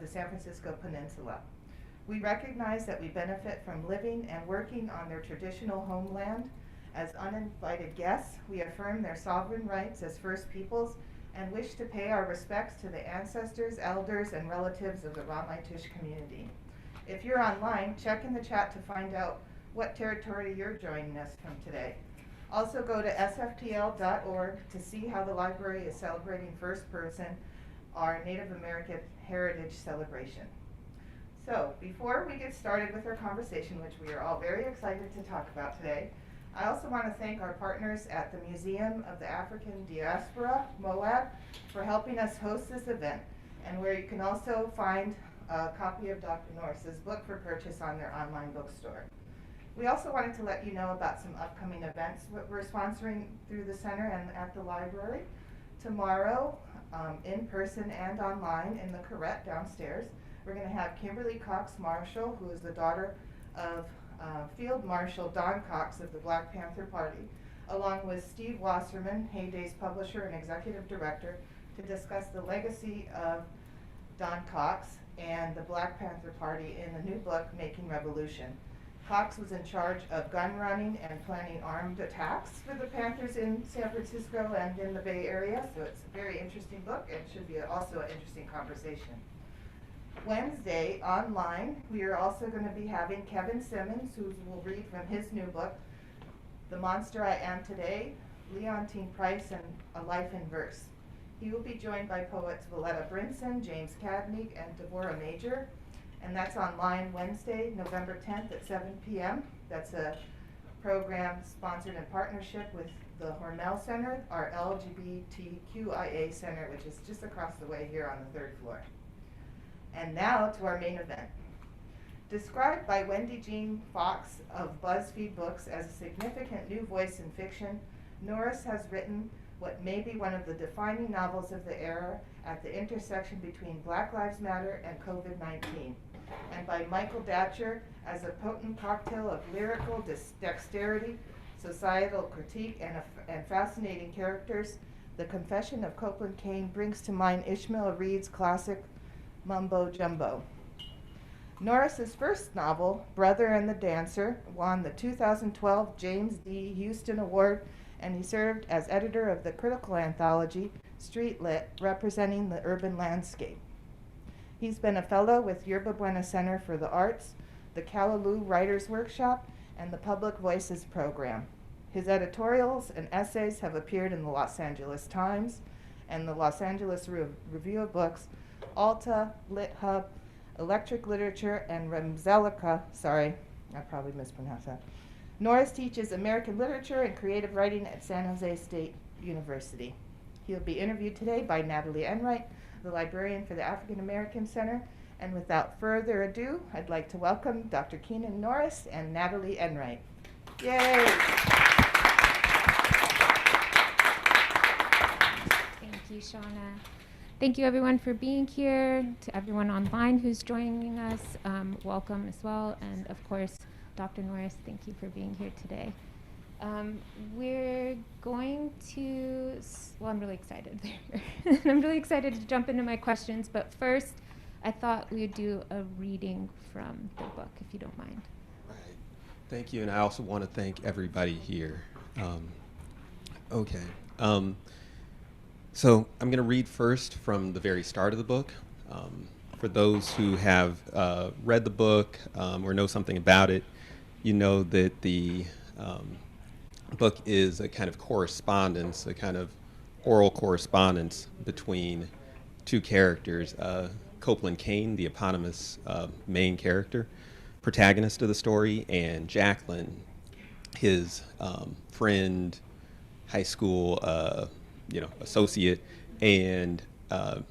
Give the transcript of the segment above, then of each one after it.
the San Francisco Peninsula. We recognize that we benefit from living and working on their traditional homeland. As uninvited guests, we affirm their sovereign rights as First Peoples and wish to pay our respects to the ancestors, elders, and relatives of the Ramaytush community. If you're online, check in the chat to find out what territory you're joining us from today. Also go to sftl.org to see how the library is celebrating First Person, our Native American Heritage celebration. So before we get started with our conversation, which we are all very excited to talk about today, I also want to thank our partners at the Museum of the African Diaspora, MOAB, for helping us host this event, and where you can also find a copy of Dr. Norris's book for purchase on their online bookstore. We also wanted to let you know about some upcoming events we're sponsoring through the center and at the library. Tomorrow, in person and online in the Correct downstairs, we're going to have Kimberly Cox Marshall, who is the daughter of Field Marshal Don Cox of the Black Panther Party, along with Steve Wasserman, Heyday's publisher and executive director, to discuss the legacy of Don Cox and the Black Panther Party in the new book, Making Revolution. Cox was in charge of gun running and planning armed attacks for the Panthers in San Francisco and in the Bay Area, so it's a very interesting book and should be also an interesting conversation. Wednesday, online, we are also going to be having Kevin Simmons, who will read from his new book, The Monster I Am Today, Leontine Price, and A Life in Verse. He will be joined by poets Valletta Brinson, James Kadnick, and Deborah Major, and that's online Wednesday, November 10th at 7 p.m. That's a program sponsored in partnership with the Hormel Center, our LGBTQIA center, which is just across the way here on the 3rd floor. And now to our main event. Described by Wendy Jean Fox of BuzzFeed Books as a significant new voice in fiction, Norris has written what may be one of the defining novels of the era at the intersection between Black Lives Matter and COVID-19. And by Michael Datcher as a potent cocktail of lyrical dexterity, societal critique, and fascinating characters, The Confession of Copeland Cane brings to mind Ishmael Reed's classic Mumbo Jumbo. Norris's first novel, Brother and the Dancer, won the 2012 James D. Houston Award, and he served as editor of the critical anthology Street Lit, representing the urban landscape. He's been a fellow with Yerba Buena Center for the Arts, the Callaloo Writers Workshop, and the Public Voices program. His editorials and essays have appeared in the Los Angeles Times and the Los Angeles Review of Books, Alta, LitHub, Literature and Remezcla, sorry, I probably mispronounced that. Norris teaches American literature and creative writing at San Jose State University. He'll be interviewed today by Natalie Enright, the librarian for the African American Center. And without further ado, I'd like to welcome Dr. Keenan Norris and Natalie Enright. Yay! Thank you, Shauna. Thank you, everyone, for being here. To everyone online who's joining us, welcome as well. And of course, Dr. Norris, thank you for being here today. We're going to, well, I'm really excited. I'm really excited to jump into my questions, but first, I thought we would do a reading from the book, if you don't mind. Right. Thank you, and I also want to thank everybody here. So I'm going to read first from the very start of the book. For those who have read the book or know something about it, you know that the book is a kind of correspondence, a kind of oral correspondence between two characters, Copeland Cane, the eponymous main character, protagonist of the story, and Jacqueline, his friend, high school associate, and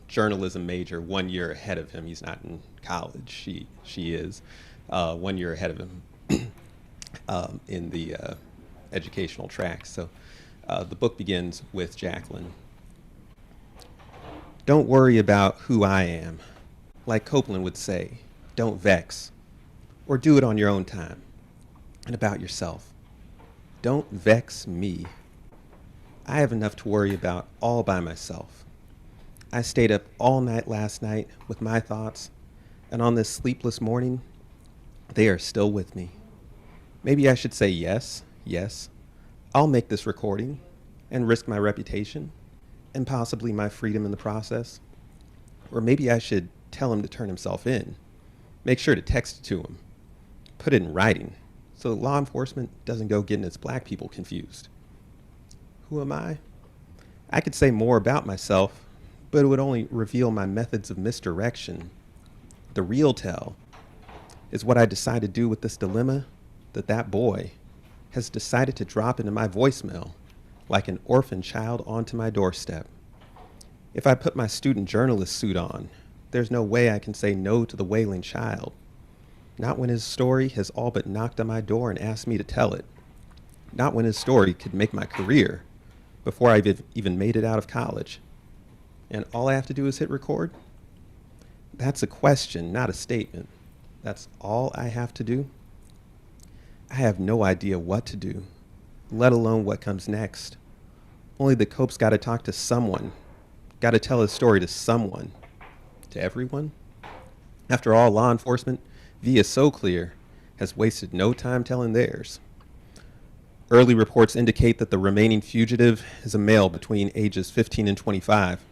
journalism major 1 year ahead of him. He's not in college. She is 1 year ahead of him in the educational track. So the book begins with Jacqueline. Don't worry about who I am. Like Copeland would say, don't vex, or do it on your own time. And about yourself, don't vex me. I have enough to worry about all by myself. I stayed up all night last night with my thoughts, And on this sleepless morning, they are still with me. Maybe I should say yes, yes, I'll make this recording and risk my reputation and possibly my freedom in the process. Or maybe I should tell him to turn himself in, make sure to text it to him, put it in writing so that law enforcement doesn't go getting its black people confused. Who am I? I could say more about myself, but it would only reveal my methods of misdirection. The real tell is what I decide to do with this dilemma that boy has decided to drop into my voicemail like an orphan child onto my doorstep. If I put my student journalist suit on, there's no way I can say no to the wailing child. Not when his story has all but knocked on my door and asked me to tell it. Not when his story could make my career before I've even made it out of college. And all I have to do is hit record? That's a question, not a statement. That's all I have to do? I have no idea what to do, let alone what comes next. Only the Cope's got to talk to someone, got to tell his story to someone. To everyone? After all, law enforcement, via So Clear, has wasted no time telling theirs. Early reports indicate that the remaining fugitive is a male between ages 15 and 25,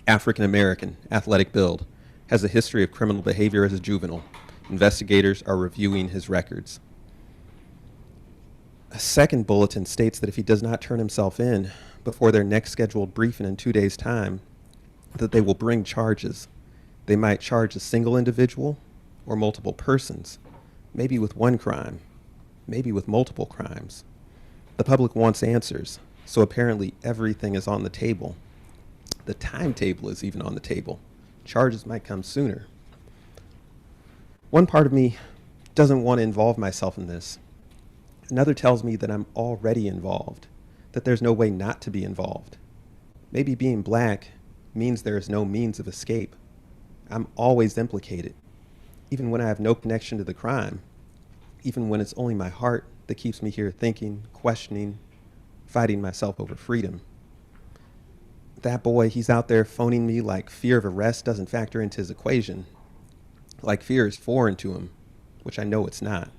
African American, athletic build, has a history of criminal behavior as a juvenile. Investigators are reviewing his records. A second bulletin states that if he does not turn himself in before their next scheduled briefing in 2 days' time, that they will bring charges. They might charge a single individual or multiple persons, maybe with one crime, maybe with multiple crimes. The public wants answers, so apparently everything is on the table. The timetable is even on the table. Charges might come sooner. One part of me doesn't want to involve myself in this. Another tells me that I'm already involved, that there's no way not to be involved. Maybe being black means there is no means of escape. I'm always implicated, even when I have no connection to the crime, even when it's only my heart that keeps me here thinking, questioning, fighting myself over freedom. That boy, he's out there phoning me like fear of arrest doesn't factor into his equation, like fear is foreign to him, which I know it's not.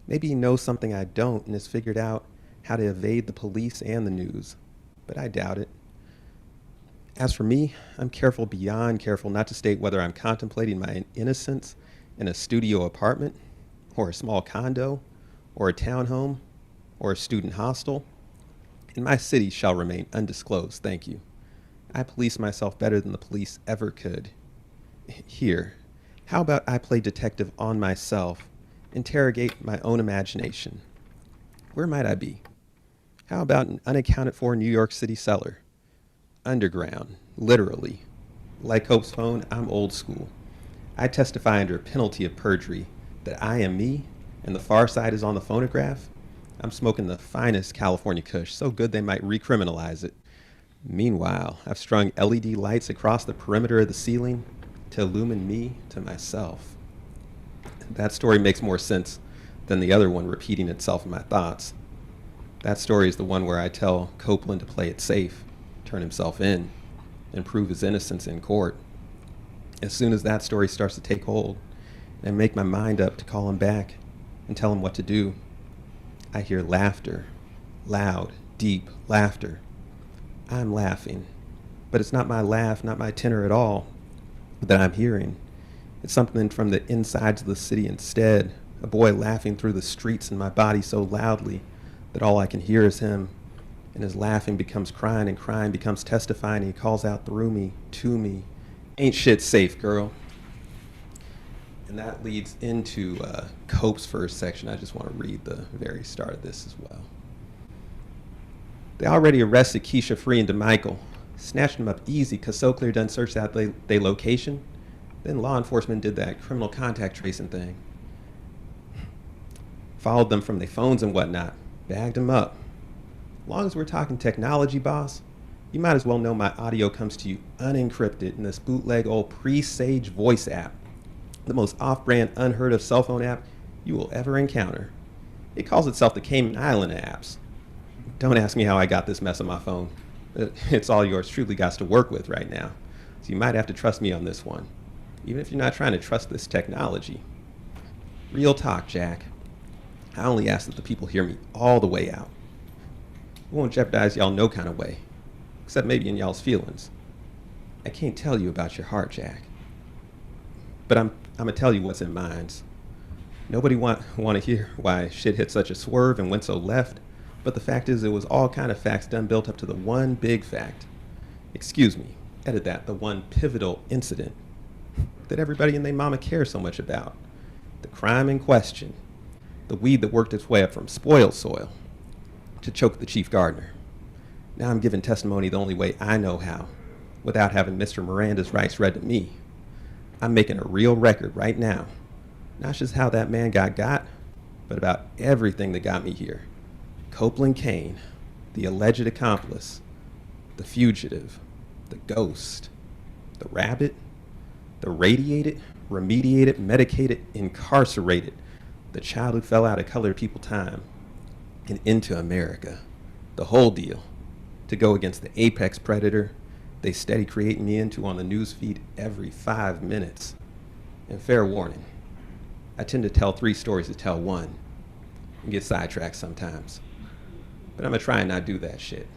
Maybe he knows something I don't and has figured out how to evade the police and the news, but I doubt it. As for me, I'm careful beyond careful not to state whether I'm contemplating my innocence in a studio apartment, or a small condo, or a townhome, or a student hostel. And my city shall remain undisclosed, thank you. I police myself better than the police ever could. Here, how about I play detective on myself, interrogate my own imagination? Where might I be? How about an unaccounted for New York City cellar? Underground, literally. Like Cope's phone, I'm old school. I testify under penalty of perjury that I am me and the far side is on the phonograph. I'm smoking the finest California kush, so good they might recriminalize it. Meanwhile, I've strung LED lights across the perimeter of the ceiling to illumine me to myself. That story makes more sense than the other one repeating itself in my thoughts. That story is the one where I tell Copeland to play it safe, turn himself in, and prove his innocence in court. As soon as that story starts to take hold, and make my mind up to call him back and tell him what to do, I hear laughter, loud, deep laughter. I'm laughing, but it's not my laugh, not my tenor at all that I'm hearing. It's something from the insides of the city instead, a boy laughing through the streets in my body so loudly that all I can hear is him, and his laughing becomes crying and crying becomes testifying, and he calls out through me, to me, "Ain't shit safe, girl." And that leads into Cope's first section. I just want to read the very start of this as well. They already arrested Keisha Free and DeMichael, snatched them up easy because So Clear done searched out they location. Then law enforcement did that criminal contact tracing thing. Followed them from their phones and whatnot, bagged them up. As long as we're talking technology, boss, you might as well know my audio comes to you unencrypted in this bootleg old Presage voice app, the most off-brand, unheard of cell phone app you will ever encounter. It calls itself the Cayman Island apps. Don't ask me how I got this mess on my phone. It's all yours truly got to work with right now, so you might have to trust me on this one. even if you're not trying to trust this technology. Real talk, Jack. I only ask that the people hear me all the way out. It won't jeopardize y'all no kind of way, except maybe in y'all's feelings. I can't tell you about your heart, Jack, but I'm gonna tell you what's in minds. Nobody want to hear why shit hit such a swerve and went so left, but the fact is it was all kind of facts done built up to the one big fact. Excuse me, edit that, the one pivotal incident that everybody and their mama cares so much about. The crime in question, the weed that worked its way up from spoiled soil to choke the chief gardener. Now I'm giving testimony the only way I know how, without having Mr. Miranda's rights read to me. I'm making a real record right now, not just how that man got, but about everything that got me here. Copeland Cane, the alleged accomplice, the fugitive, the ghost, the rabbit, the radiated, remediated, medicated, incarcerated, the child who fell out of colored people time, and into America. The whole deal, to go against the apex predator they steady creating me into on the news feed every 5 minutes. And fair warning, I tend to tell 3 stories to tell one and get sidetracked sometimes. But I'm gonna try and not do that shit.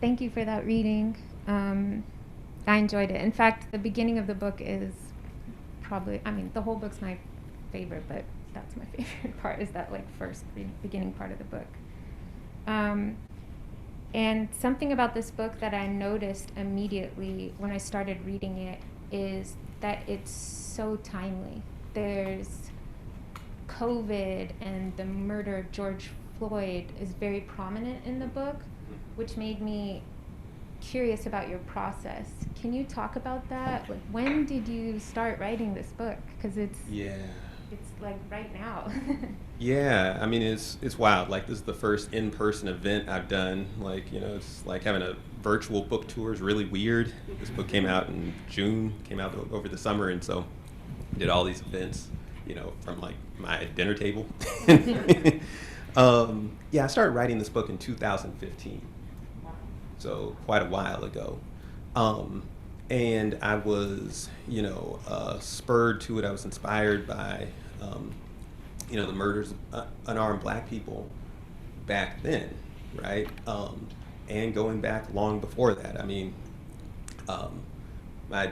Thank you for that reading. I enjoyed it. In fact, the beginning of the book is probably, the whole book's my favorite, but that's my favorite part, is that first beginning part of the book. And something about this book that I noticed immediately when I started reading it is that it's so timely. There's COVID and the murder of George Floyd is very prominent in the book, which made me curious about your process. Can you talk about that? When did you start writing this book? Because it's right now. Yeah, it's wild. This is the first in-person event I've done. It's like having a virtual book tour is really weird. This book came out in June, came out over the summer, and so did all these events, from my dinner table. I started writing this book in 2015. So quite a while ago. And I was, spurred to it. I was inspired by, the murders of unarmed black people back then, right? And going back long before that. My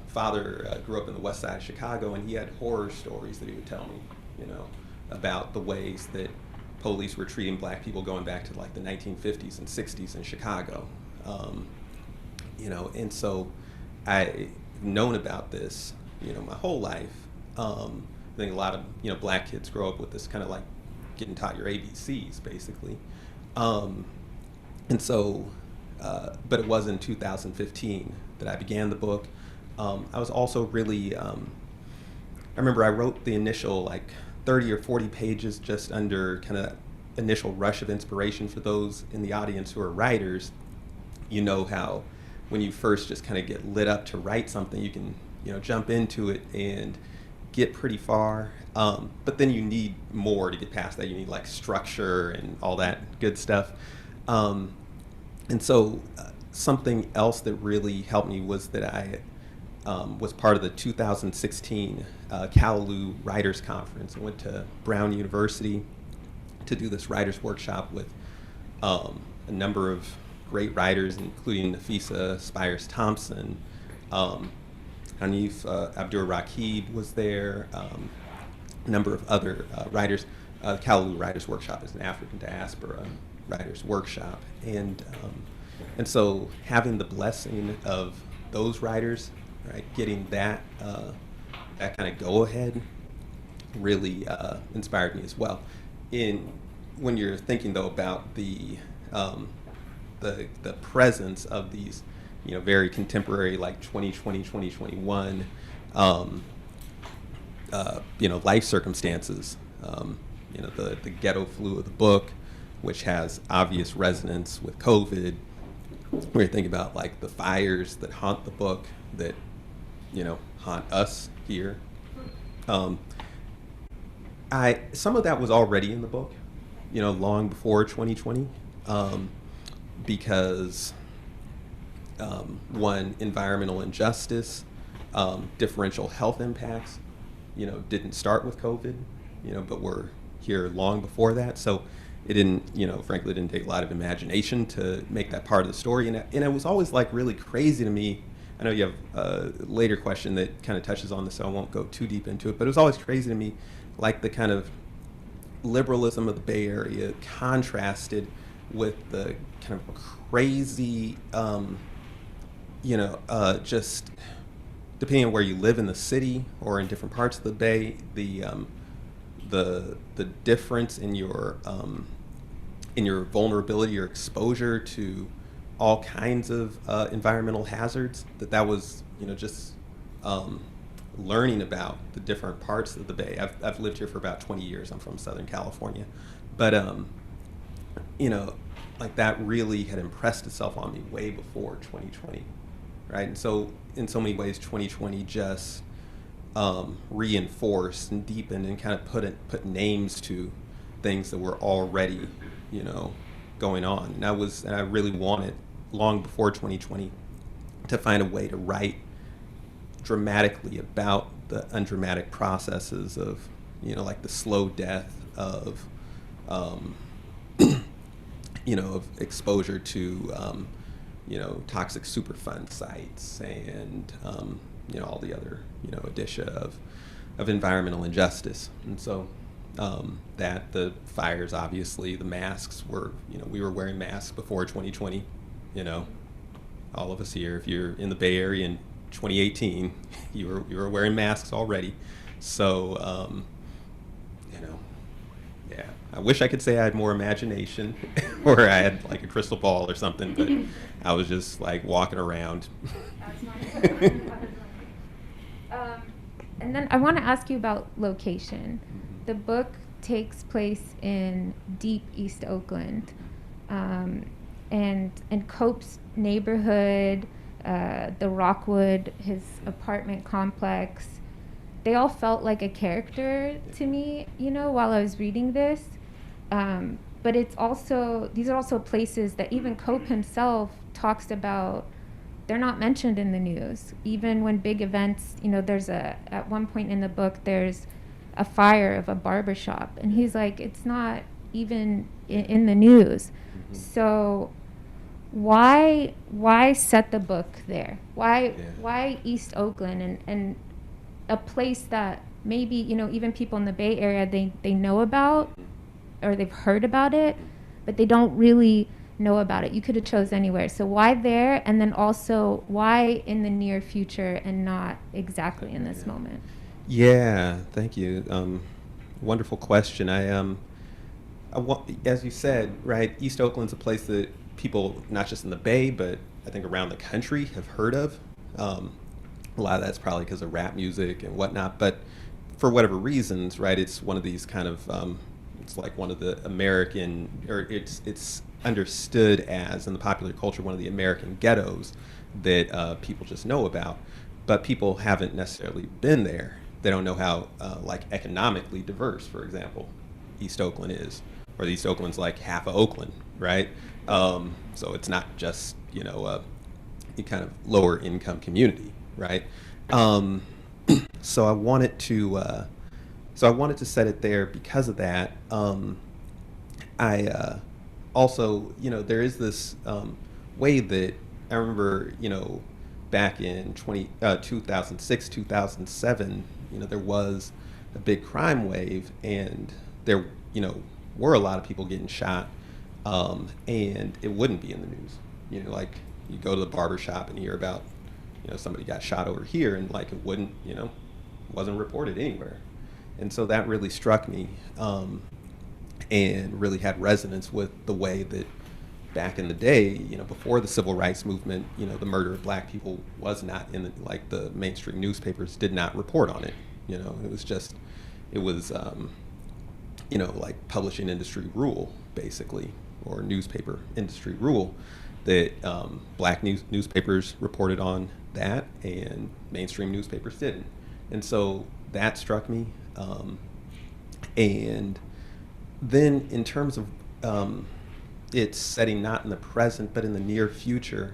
father grew up in the west side of Chicago, and he had horror stories that he would tell me, about the ways that police were treating black people going back to the 1950s and 60s in Chicago. And so I've known about this, my whole life. I think a lot of, black kids grow up with this kind of getting taught your ABCs, basically. And so, but it was in 2015 that I began the book. I was also really, I remember I wrote the initial 30 or 40 pages just under kind of initial rush of inspiration. For those in the audience who are writers, you know how when you first just kind of get lit up to write something, you can jump into it and get pretty far, but then you need more to get past that. You need structure and all that good stuff. And so something else that really helped me was that I was part of the 2016 Callaloo Writers Conference. I went to Brown University to do this writers workshop with a number of great writers, including Nafisa Spires Thompson, Hanif Abdur-Rakib was there, a number of other writers. Callaloo Writers Workshop is an African diaspora writers workshop, and so having the blessing of those writers, right, getting that kind of go ahead really inspired me as well. When you're thinking though about the presence of these, very contemporary 2020, 2021, life circumstances, the ghetto flu of the book, which has obvious resonance with COVID. When you're thinking about the fires that haunt the book, that haunt us here. Some of that was already in the book, long before 2020, because one, environmental injustice, differential health impacts, didn't start with COVID, but were here long before that. So it didn't, frankly, it didn't take a lot of imagination to make that part of the story. And it was always like really crazy to me. I know you have a later question that kind of touches on this, so I won't go too deep into it, but it was always crazy to me, like the kind of liberalism of the Bay Area contrasted with the kind of crazy, just depending on where you live in the city or in different parts of the Bay, the difference in your vulnerability, your exposure to all kinds of environmental hazards, that was, just learning about the different parts of the Bay. I've lived here for about 20 years. I'm from Southern California. But, like that really had impressed itself on me way before 2020, right? And so in so many ways, 2020 just reinforced and deepened and kind of put names to things that were already, going on. And I really wanted, long before 2020, to find a way to write dramatically about the undramatic processes of, like the slow death of, of exposure to, toxic Superfund sites and, all the other, indicia of environmental injustice. And so that the fires, obviously, the masks were, we were wearing masks before 2020, all of us here. If you're in the Bay Area in 2018, you were wearing masks already. So, yeah, I wish I could say I had more imagination or I had like a crystal ball or something, but I was just like walking around. And then I want to ask you about location. The book takes place in deep East Oakland, and Cope's neighborhood, the Rockwood, his apartment complex, they all felt like a character to me, while I was reading this. But these are also places that even Cope himself talks about. They're not mentioned in the news. Even when big events, at one point in the book, there's a fire of a barbershop, and he's like, it's not even in the news. Mm-hmm. So why set the book there? Why East Oakland and a place that maybe, even people in the Bay Area, they know about or they've heard about it, but they don't really know about it. You could have chose anywhere. So why there? And then also why in the near future and not exactly in this moment? Yeah, thank you. Wonderful question. As you said, right, East Oakland's a place that people, not just in the Bay, but I think around the country have heard of. A lot of that's probably because of rap music and whatnot, but for whatever reasons, right, it's one of these kind of, it's like one of the American, or it's understood as, in the popular culture, one of the American ghettos that people just know about, but people haven't necessarily been there. They don't know how, like, economically diverse, for example, East Oakland is, or East Oakland's like half of Oakland, right? So it's not just, a kind of lower income community, right? So I wanted to set it there because of that. I also, there is this way that I remember, back in 2006, 2007, there was a big crime wave, and there, were a lot of people getting shot, and it wouldn't be in the news. Like you go to the barber shop and hear about, somebody got shot over here, and like it wouldn't, wasn't reported anywhere. And so that really struck me, and really had resonance with the way that back in the day, before the civil rights movement, the murder of black people was not in the mainstream newspapers did not report on it. It was like publishing industry rule, basically, or newspaper industry rule, that black newspapers reported on that, and mainstream newspapers didn't. And so that struck me. And then in terms of its setting not in the present but in the near future,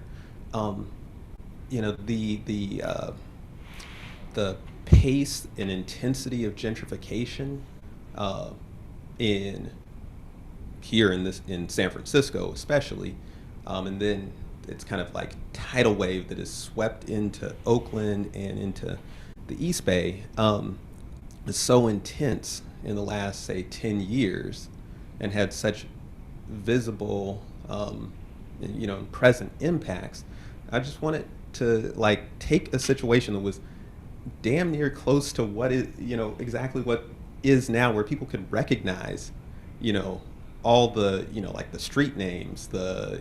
the pace and intensity of gentrification in San Francisco especially, and then it's kind of like tidal wave that is swept into Oakland and into the East Bay, is so intense in the last, say, 10 years, and had such visible, present impacts. I just wanted to like take a situation that was damn near close to what is, exactly what is now, where people could recognize, all the, like the street names, the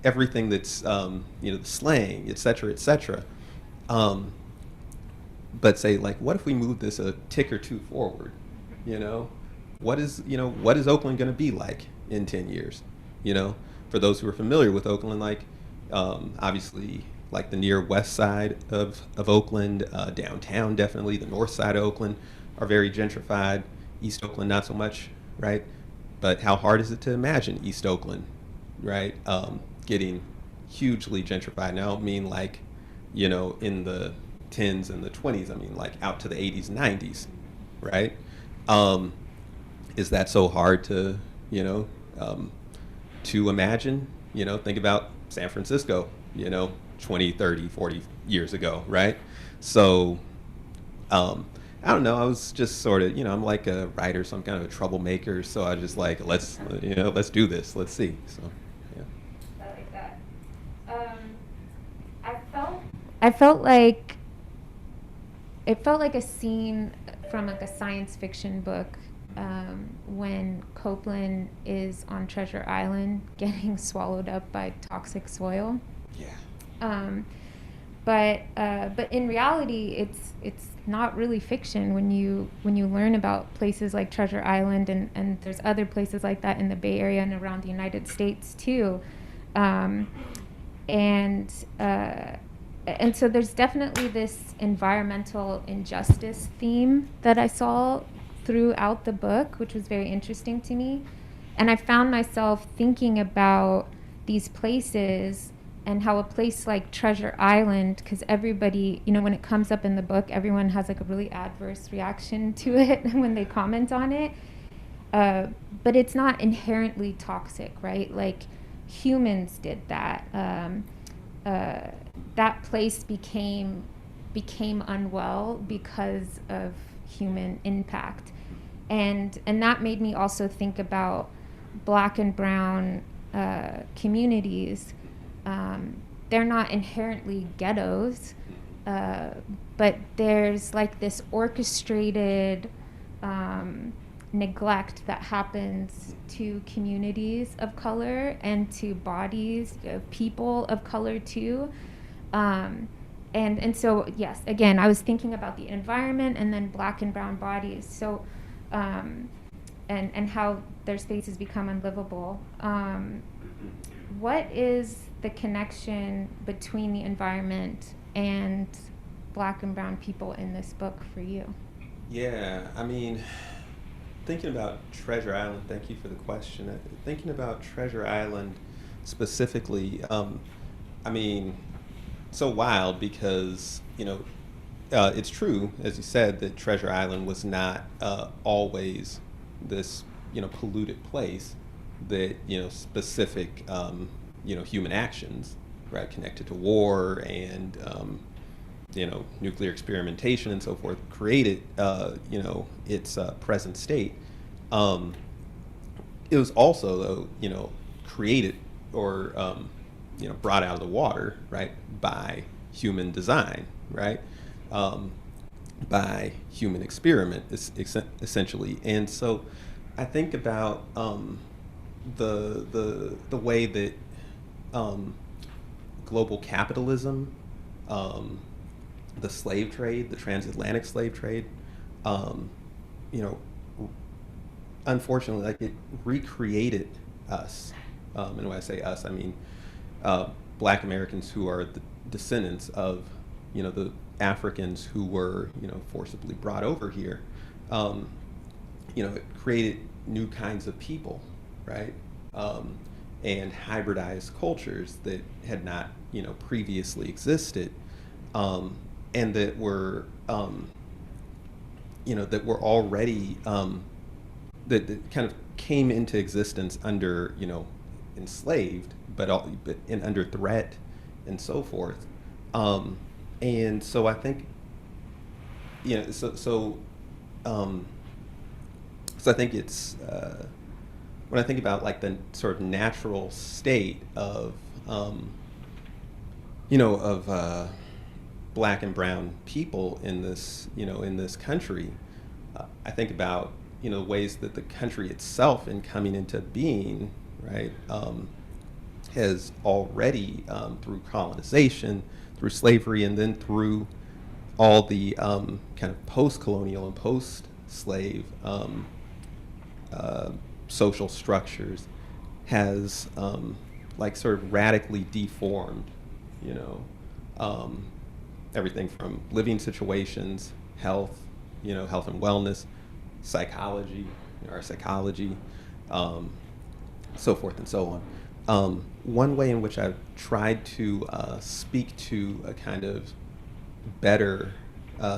everything that's, the slang, et cetera, et cetera. But say, like, what if we move this a tick or two forward? What is Oakland going to be like in 10 years? For those who are familiar with Oakland, like, obviously, like the near west side of Oakland, downtown definitely, the north side of Oakland are very gentrified. East Oakland, not so much, right? But how hard is it to imagine East Oakland, right, getting hugely gentrified? And I don't mean like, in the 10s and the 20s. I mean like out to the 80s and 90s, right? Is that so hard to, to imagine? Think about San Francisco, 20, 30, 40 years ago, right? So, I don't know. I was just sort of, I'm like a writer, so I'm kind of a troublemaker. So I just like, let's do this. Let's see. So, yeah. I like that. I felt like it felt like a scene from like a science fiction book, when Copeland is on Treasure Island getting swallowed up by toxic soil. Yeah. But in reality, it's not really fiction when you learn about places like Treasure Island, and there's other places like that in the Bay Area and around the United States too, and so there's definitely this environmental injustice theme that I saw throughout the book, which was very interesting to me, and I found myself thinking about these places. And how a place like Treasure Island, because everybody, when it comes up in the book, everyone has like a really adverse reaction to it when they comment on it. But it's not inherently toxic, right? Like humans did that. That place became unwell because of human impact, and that made me also think about Black and brown communities. They're not inherently ghettos, but there's like this orchestrated neglect that happens to communities of color and to bodies of people of color too. And so, yes, again, I was thinking about the environment and then Black and brown bodies. So, and how their spaces become unlivable. What is the connection between the environment and Black and brown people in this book for you? Yeah, I mean, thinking about Treasure Island, thank you for the question. Thinking about Treasure Island specifically, I mean, so wild because, it's true, as you said, that Treasure Island was not always this, polluted place that, specific, human actions, right, connected to war and, nuclear experimentation and so forth, created, its present state. It was also, though, created or, brought out of the water, right, by human design, right, by human experiment, essentially. And so I think about the way that global capitalism, the slave trade, the transatlantic slave trade, unfortunately, like it recreated us. And when I say us, I mean Black Americans who are the descendants of, the Africans who were, forcibly brought over here. It created new kinds of people, right? And hybridized cultures that had not, previously existed, and that were, that were already, that kind of came into existence under, enslaved, but under threat and so forth. And so I think, so I think it's, when I think about like the sort of natural state of, black and brown people in this, in this country, I think about, ways that the country itself in coming into being, right, has already, through colonization, through slavery, and then through all the kind of post-colonial and post-slave social structures, has like sort of radically deformed, everything from living situations, health, health and wellness, psychology, our psychology, so forth and so on. One way in which I've tried to speak to a kind of better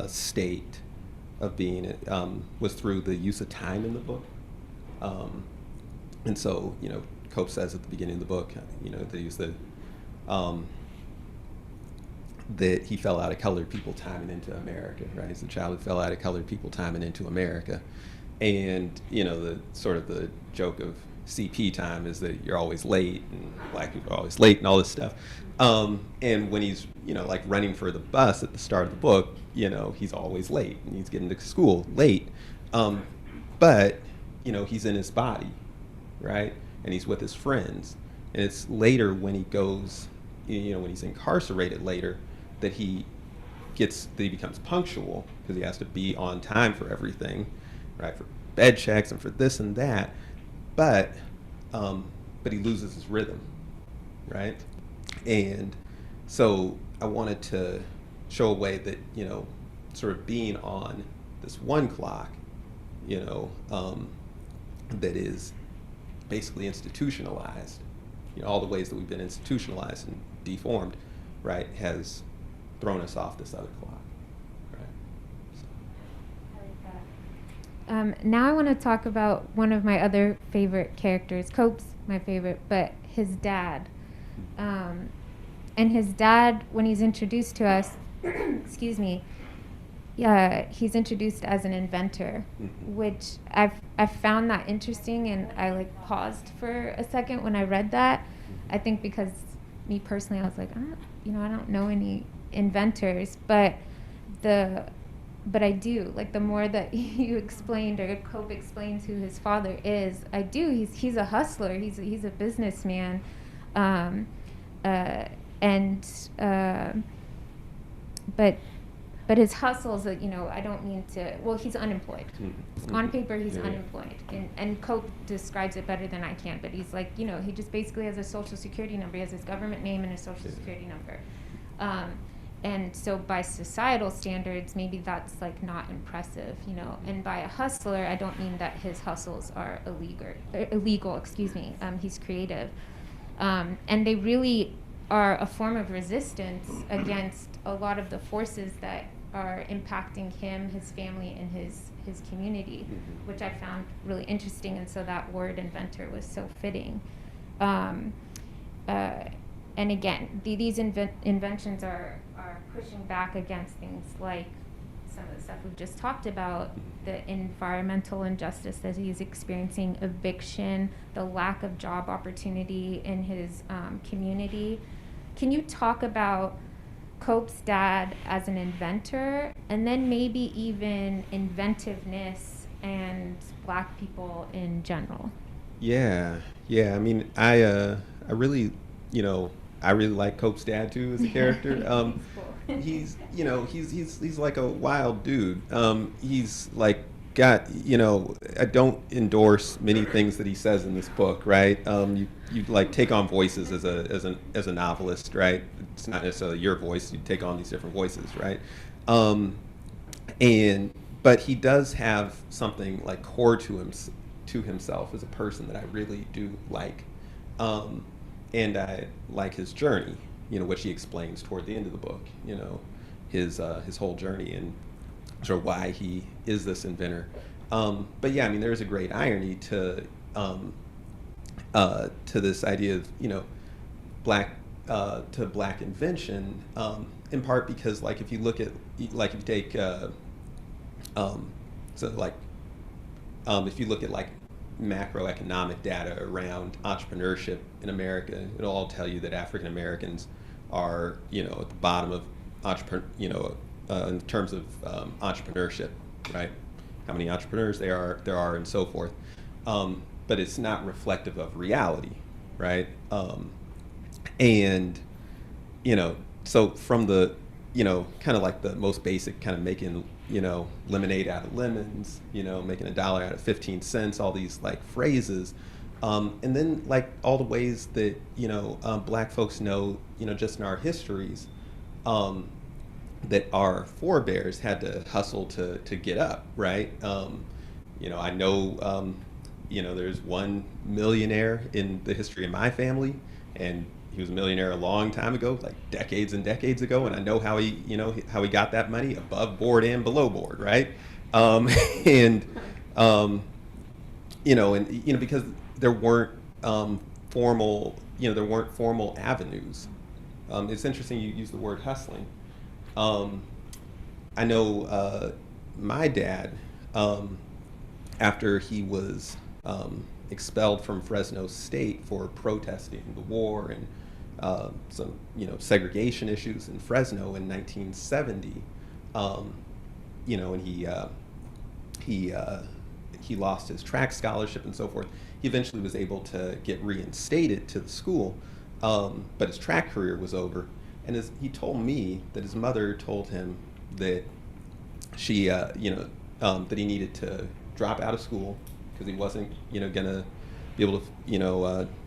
state of being was through the use of time in the book. And so, Cope says at the beginning of the book, they use that he fell out of colored people timing into America, right? He's a child who fell out of colored people timing into America. And, the sort of the joke of CP time is that you're always late, and black people are always late and all this stuff. And when he's, like running for the bus at the start of the book, he's always late, and he's getting to school late. But, he's in his body, right? And he's with his friends. And it's later when he goes, when he's incarcerated later, that he becomes punctual, because he has to be on time for everything, right? For bed checks and for this and that. But he loses his rhythm, right? And so I wanted to show a way that, sort of being on this one clock, that is basically institutionalized, all the ways that we've been institutionalized and deformed, right, has thrown us off this other clock, right? So. Now I want to talk about one of my other favorite characters. Cope's my favorite, but his dad. And his dad, when he's introduced to us, excuse me, he's introduced as an inventor, which I've found that interesting, and I like paused for a second when I read that. I think because me personally, I was like, I don't know any inventors, but I do. Like, the more that you explained, or Cope explains who his father is, I do. He's a hustler. He's a businessman, but his hustles, I don't mean to. Well, he's unemployed. On paper, he's unemployed, and Cope describes it better than I can. But he's like, he just basically has a social security number. He has his government name and his social security number. And so by societal standards, maybe that's like not impressive, And by a hustler, I don't mean that his hustles are illegal. Excuse me. He's creative, and they really are a form of resistance against a lot of the forces that are impacting him, his family, and his community, which I found really interesting. And so that word inventor was so fitting. And again, these inventions are pushing back against things like some of the stuff we've just talked about, the environmental injustice that he's experiencing, eviction, the lack of job opportunity in his community. Can you talk about Cope's dad as an inventor, and then maybe even inventiveness and black people in general? Yeah. I mean, I really, I really like Cope's dad too as a character. He's like a wild dude. He's like got, I don't endorse many things that he says in this book, right? You like take on voices as a novelist, right? It's not necessarily your voice. You take on these different voices, right? But he does have something like core to himself as a person that I really do like, and I like his journey, which he explains toward the end of the book, his whole journey and sort of why he is this inventor. But yeah, I mean, there's a great irony to this idea of black invention, in part because like if you look at like if you take if you look at like macroeconomic data around entrepreneurship in America, it'll all tell you that African Americans are at the bottom of in terms of entrepreneurship, right? How many entrepreneurs there are, and so forth. But it's not reflective of reality, right? And so from the kind of like the most basic kind of making lemonade out of lemons, making $1 out of 15 cents, all these like phrases, and then like all the ways that black folks know just in our histories, that our forebears had to hustle to get up, right? I know there's one millionaire in the history of my family, and he was a millionaire a long time ago, like decades and decades ago, and I know how he got that money above board and below board, right? Because there weren't formal avenues. It's interesting you use the word hustling. I know my dad, after he was expelled from Fresno State for protesting the war and some segregation issues in Fresno in 1970, and he lost his track scholarship and so forth. He eventually was able to get reinstated to the school, but his track career was over. And he told me that his mother told him that she, that he needed to drop out of school because he wasn't, gonna be able to,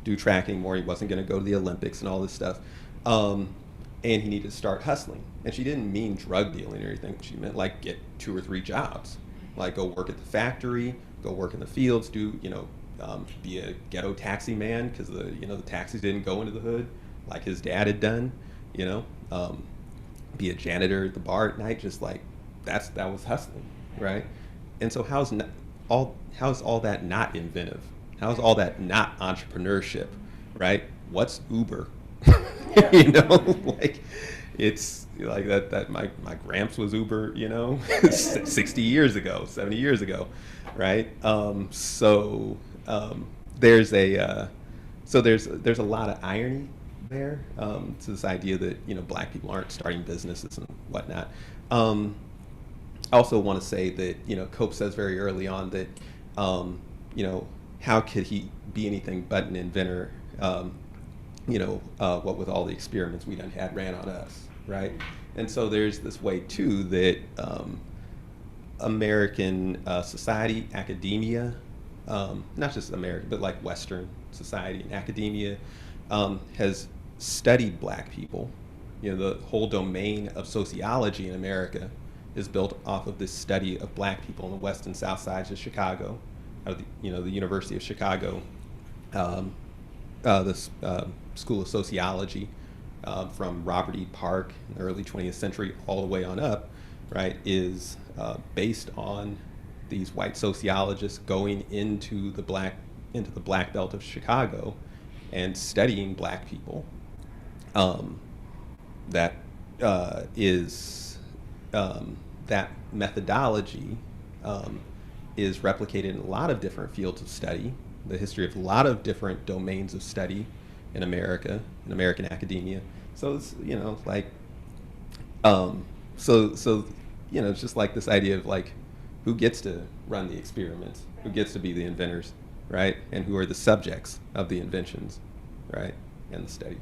do track anymore. He wasn't gonna go to the Olympics and all this stuff, and he needed to start hustling. And she didn't mean drug dealing or anything. She meant like get 2 or 3 jobs, like go work at the factory, go work in the fields, do be a ghetto taxi man because the taxis didn't go into the hood like his dad had done. Be a janitor at the bar at night, just like that was hustling, right? And so how's all that not inventive? How's all that not entrepreneurship, right? What's Uber? Like it's like that my gramps was Uber, 60 years ago, 70 years ago, right? There's a lot of irony there, to this idea that black people aren't starting businesses and whatnot. I also want to say that Cope says very early on that how could he be anything but an inventor? What with all the experiments we done had ran on us, right? And so there's this way too that American society, academia, not just American, but like Western society and academia, has studied black people. The whole domain of sociology in America is built off of this study of black people on the west and south sides of Chicago, out of the University of Chicago, this School of Sociology, from Robert E. Park in the early 20th century all the way on up, right, is based on these white sociologists going into the black belt of Chicago and studying black people. That methodology is replicated in a lot of different fields of study, the history of a lot of different domains of study in America, in American academia. So it's, it's just like this idea of like, who gets to run the experiments, who gets to be the inventors, right? And who are the subjects of the inventions, right? And the study.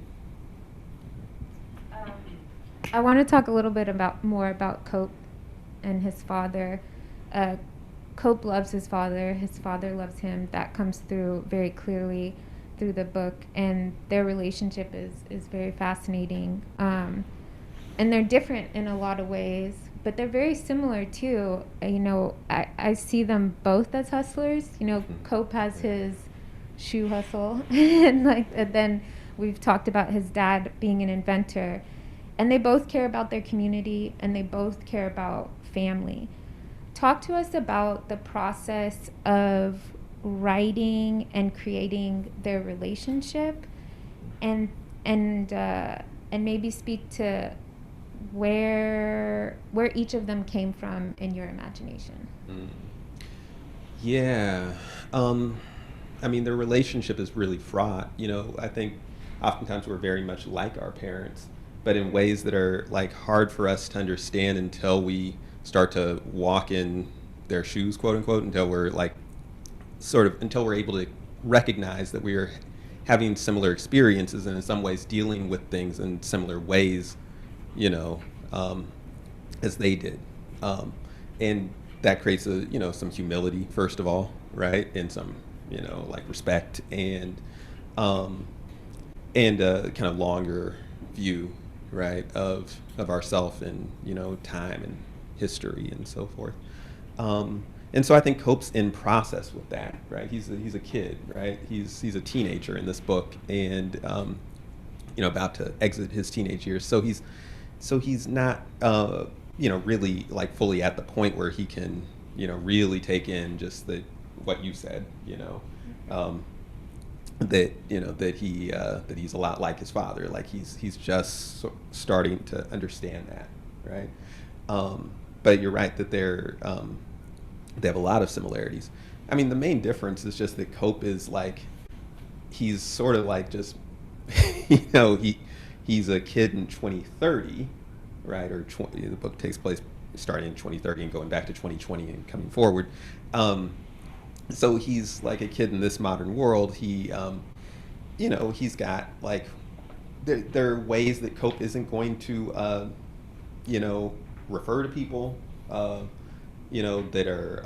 I want to talk a little bit more about Cope and his father. Cope loves his father loves him. That comes through very clearly through the book, and their relationship is very fascinating. And they're different in a lot of ways, but they're very similar too. I see them both as hustlers. Cope has his shoe hustle, and then we've talked about his dad being an inventor, and they both care about their community, and they both care about family. Talk to us about the process of writing and creating their relationship, and maybe speak to where each of them came from in your imagination. Yeah. I mean, their relationship is really fraught. I think oftentimes we're very much like our parents, but in ways that are like hard for us to understand until we start to walk in their shoes, quote unquote, until we're able to recognize that we are having similar experiences and in some ways dealing with things in similar ways, as they did. And that creates some humility, first of all, right? And some, respect and a kind of longer view, right, of ourself and, time and history and so forth. And so I think Cope's in process with that, right? He's a kid, right? He's a teenager in this book, and about to exit his teenage years. So he's not really like fully at the point where he can really take in just what you said, that he's a lot like his father. Like he's just starting to understand that, right? But you're right that they have a lot of similarities. I mean, the main difference is just that Cope is like, he's sort of like just, he's a kid in 2030, right? Or the book takes place starting in 2030 and going back to 2020 and coming forward. So he's like a kid in this modern world. He, he's got like, there are ways that Cope isn't going to, refer to people, that are,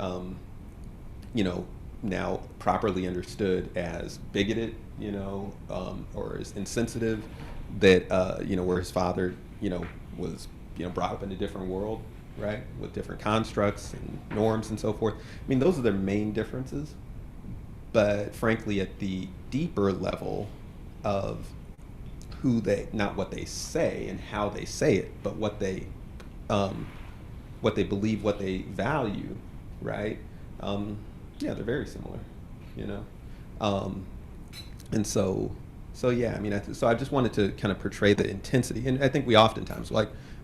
now properly understood as bigoted, or as insensitive, that, where his father, was, brought up in a different world, right, with different constructs and norms and so forth. I mean, those are their main differences. But frankly, at the deeper level of not what they say and how they say it, but what they believe, what they value, right? They're very similar, and so yeah. I mean, so I just wanted to kind of portray the intensity, and I think we oftentimes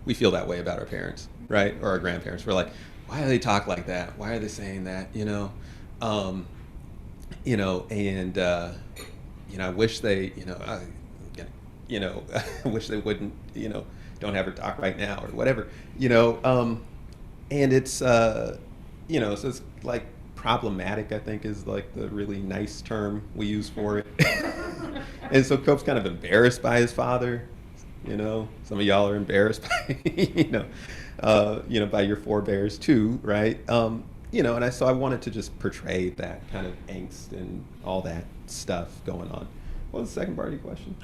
we feel that way about our parents, right, or our grandparents. We're like, why do they talk like that? Why are they saying that? I wish they, I wish they wouldn't, don't have her talk right now or whatever, and it's, so it's like problematic, I think, is like the really nice term we use for it. And so Cope's kind of embarrassed by his father, some of y'all are embarrassed by, by your forebears too, right? So I wanted to just portray that kind of angst and all that stuff going on. What was the second part of your question?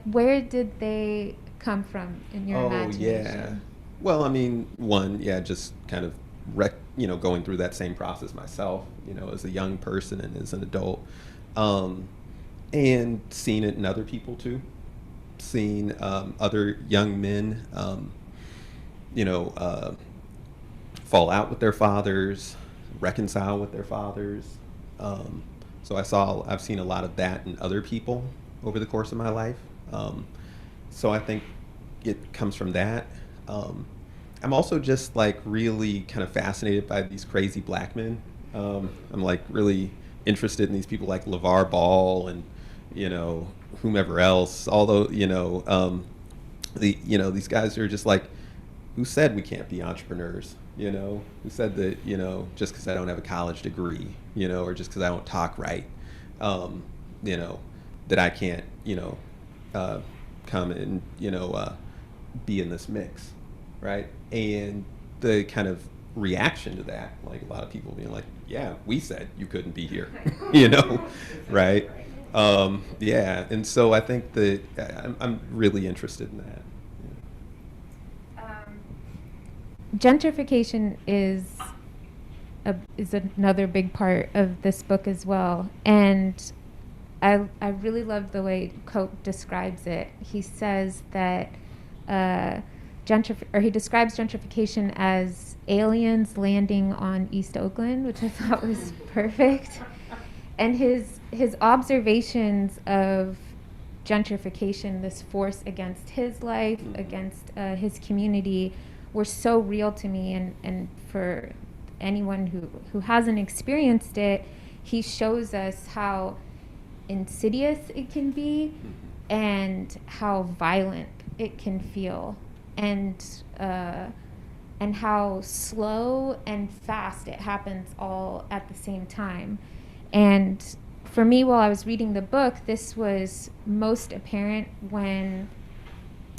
Where did they come from in your imagination? Yeah. Well, I mean, just kind of going through that same process myself, as a young person and as an adult, and seeing it in other people too, seeing other young men, fall out with their fathers, reconcile with their fathers. So I've seen a lot of that in other people over the course of my life. So I think it comes from that. I'm also just like really kind of fascinated by these crazy black men. I'm like really interested in these people like LeVar Ball and, whomever else. Although, these guys are just like, who said we can't be entrepreneurs? Who said that, just because I don't have a college degree, or just because I don't talk right, that I can't, come and, be in this mix, right? And the kind of reaction to that. Like a lot of people being like, yeah, we said you couldn't be here, you know, right? Yeah, and so I think that I'm really interested in that. Gentrification is another big part of this book as well, and I really love the way Cope describes it. He says that he describes gentrification as aliens landing on East Oakland, which I thought was perfect. And his observations of gentrification, this force against his life, against his community, were so real to me. And for anyone who hasn't experienced it, he shows us how insidious it can be and how violent it can feel, and how slow and fast it happens all at the same time. And for me, while I was reading the book, this was most apparent when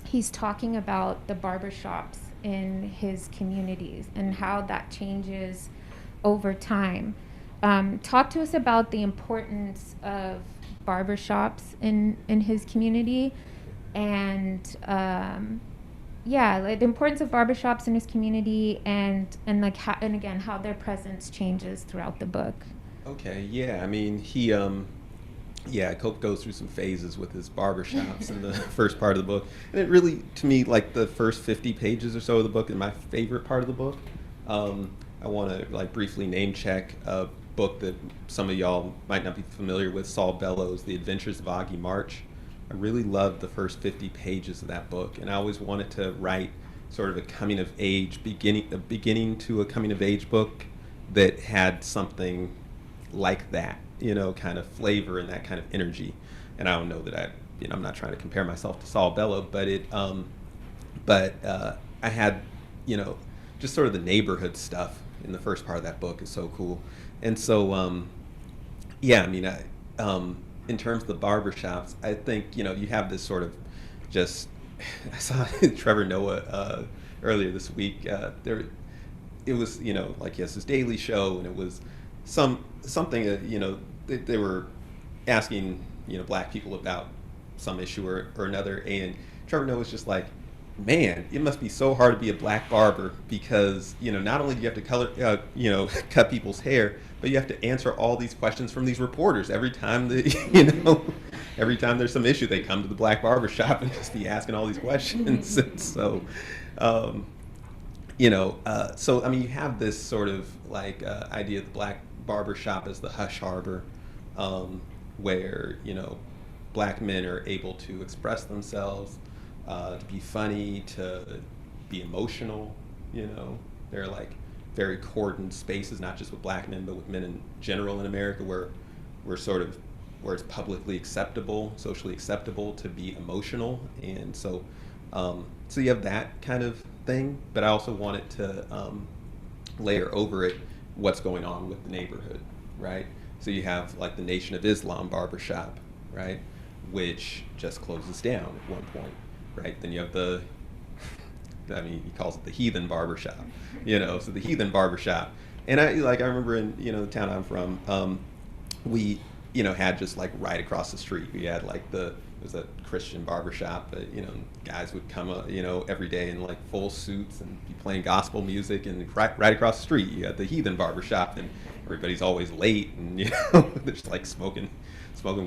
he's talking about the barbershops in his communities and how that changes over time. Talk to us about the importance of barbershops in his community, and like the importance of barbershops in his community, and like how their presence changes throughout the book. Okay, yeah, I mean, Cope goes through some phases with his barbershops in the first part of the book. And it really, to me, like the first 50 pages or so of the book is my favorite part of the book. I want to like briefly name check a book that some of y'all might not be familiar with, Saul Bellows, The Adventures of Augie March. I really loved the first 50 pages of that book, and I always wanted to write sort of a coming of age, beginning to a coming of age book that had something like that, you know, kind of flavor and that kind of energy. And I don't know that I'm not trying to compare myself to Saul Bellows, but I had, you know, just sort of the neighborhood stuff in the first part of that book is so cool. And so, I mean, in terms of the barbershops, I think, you know, you have this sort of just, I saw Trevor Noah earlier this week, it was, you know, like he has his daily show, and it was something that, you know, they were asking, you know, black people about some issue or another, and Trevor Noah was just like, man, it must be so hard to be a black barber, because, you know, not only do you have to cut people's hair, but you have to answer all these questions from these reporters every time every time there's some issue, they come to the black barber shop and just be asking all these questions. And so, so I mean, you have this sort of like idea of the black barber shop as the hush harbor, where, you know, black men are able to express themselves, to be funny, to be emotional. You know, they're like very cordoned spaces, not just with black men, but with men in general in America, where it's publicly acceptable, socially acceptable to be emotional. And so, so you have that kind of thing, but I also wanted to layer over it what's going on with the neighborhood, right? So you have like the Nation of Islam barbershop, right, which just closes down at one point, right? Then you have he calls it the heathen barbershop, you know, so the heathen barbershop. And I remember in, you know, the town I'm from, we, you know, had just like right across the street, we had like it was a Christian barbershop, but, you know, guys would come, you know, every day in like full suits and be playing gospel music, and right across the street you had the heathen barbershop, and everybody's always late, and, you know, they're just like smoking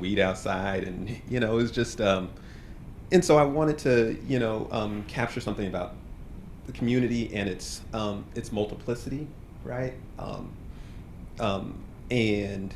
weed outside, and, you know, it was just, and so I wanted to, you know, capture something about the community and its multiplicity, right? And,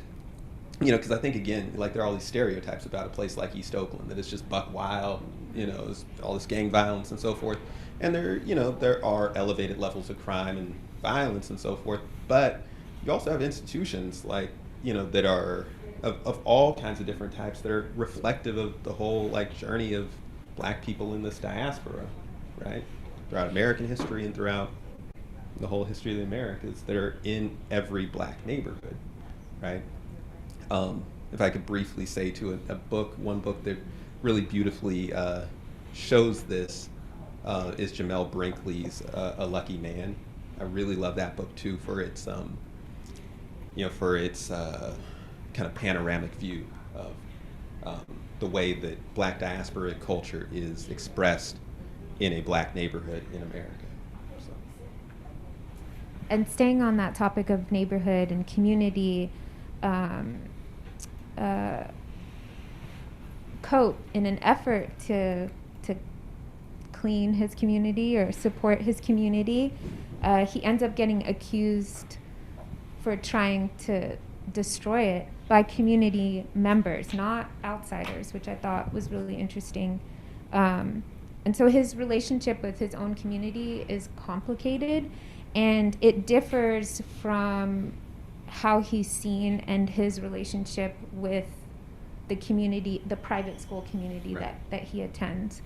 you know, because I think, again, like there are all these stereotypes about a place like East Oakland, that it's just buck wild, you know, there's all this gang violence and so forth. And there are elevated levels of crime and violence and so forth, but you also have institutions like, you know, that are of all kinds of different types that are reflective of the whole like journey of black people in this diaspora, right? Throughout American history and throughout the whole history of the Americas, that are in every black neighborhood, right? If I could briefly say to one book that really beautifully shows this is Jamelle Brinkley's A Lucky Man, I really love that book too for its for its kind of panoramic view of the way that Black diaspora culture is expressed in a Black neighborhood in America. So. And staying on that topic of neighborhood and community, Cope, in an effort to clean his community or support his community, he ends up getting accused for trying to destroy it by community members, not outsiders, which I thought was really interesting. And so his relationship with his own community is complicated, and it differs from how he's seen and his relationship with the community, the private school community right. that he attends.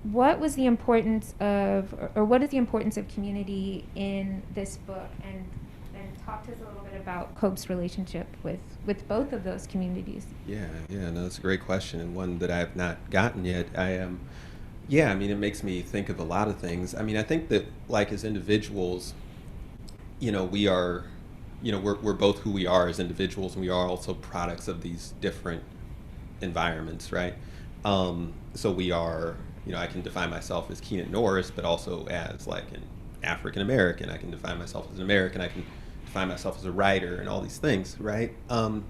What was the importance of, or what is the importance of community in this book? And talk to us a little bit about Cope's relationship with both of those communities. Yeah, no, that's a great question, and one that I have not gotten yet. Yeah, I mean, it makes me think of a lot of things. I mean, I think that, like, as individuals, we are, we're both who we are as individuals, and we are also products of these different environments, right? So we are, I can define myself as Keenan Norris, but also as, like, an African American. I can define myself as an American. I can define myself as a writer and all these things, right? And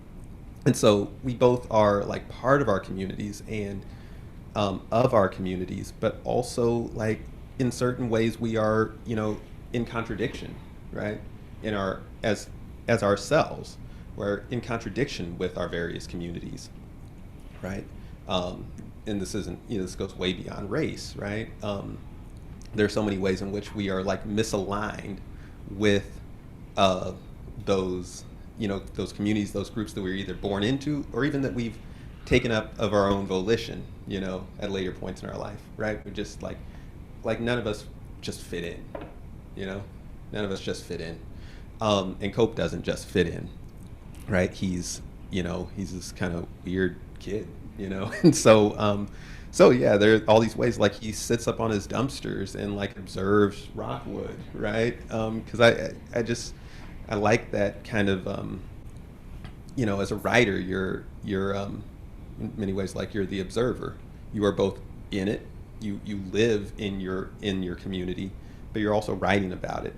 so we both are, like, part of our communities and of our communities, but also, like, in certain ways we are, in contradiction, right? In our as ourselves, we're in contradiction with our various communities, right? And this isn't, this goes way beyond race, right? There are so many ways in which we are, like, misaligned with those communities, those groups that we're either born into or even that we've taken up of our own volition, at later points in our life, right? We're just like none of us just fit in, none of us just fit in. And Cope doesn't just fit in, right? He's this kind of weird kid, and so yeah, there are all these ways, like, he sits up on his dumpsters and, like, observes Rockwood, right? Because I like that kind of, as a writer, you're in many ways, like, you're the observer. You are both in it. You live in your community, but you're also writing about it,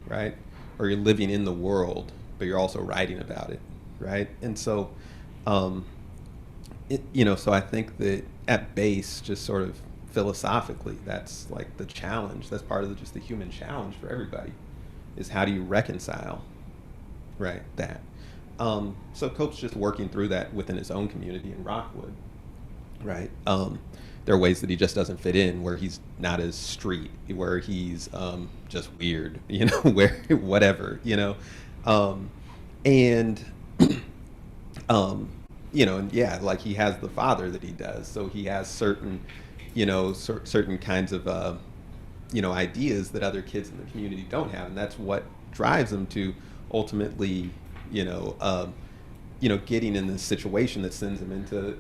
right? Or you're living in the world, but you're also writing about it, right? And so, so I think that at base, just sort of philosophically, that's, like, the challenge. That's part of just the human challenge for everybody, is how do you reconcile, right, that. So Cope's just working through that within his own community in Rockwood, right? There are ways that he just doesn't fit in, where he's not as street, where he's just weird, where whatever, and and yeah, like, he has the father that he does, so he has certain, certain kinds of ideas that other kids in the community don't have, and that's what drives them to ultimately, getting in this situation that sends them into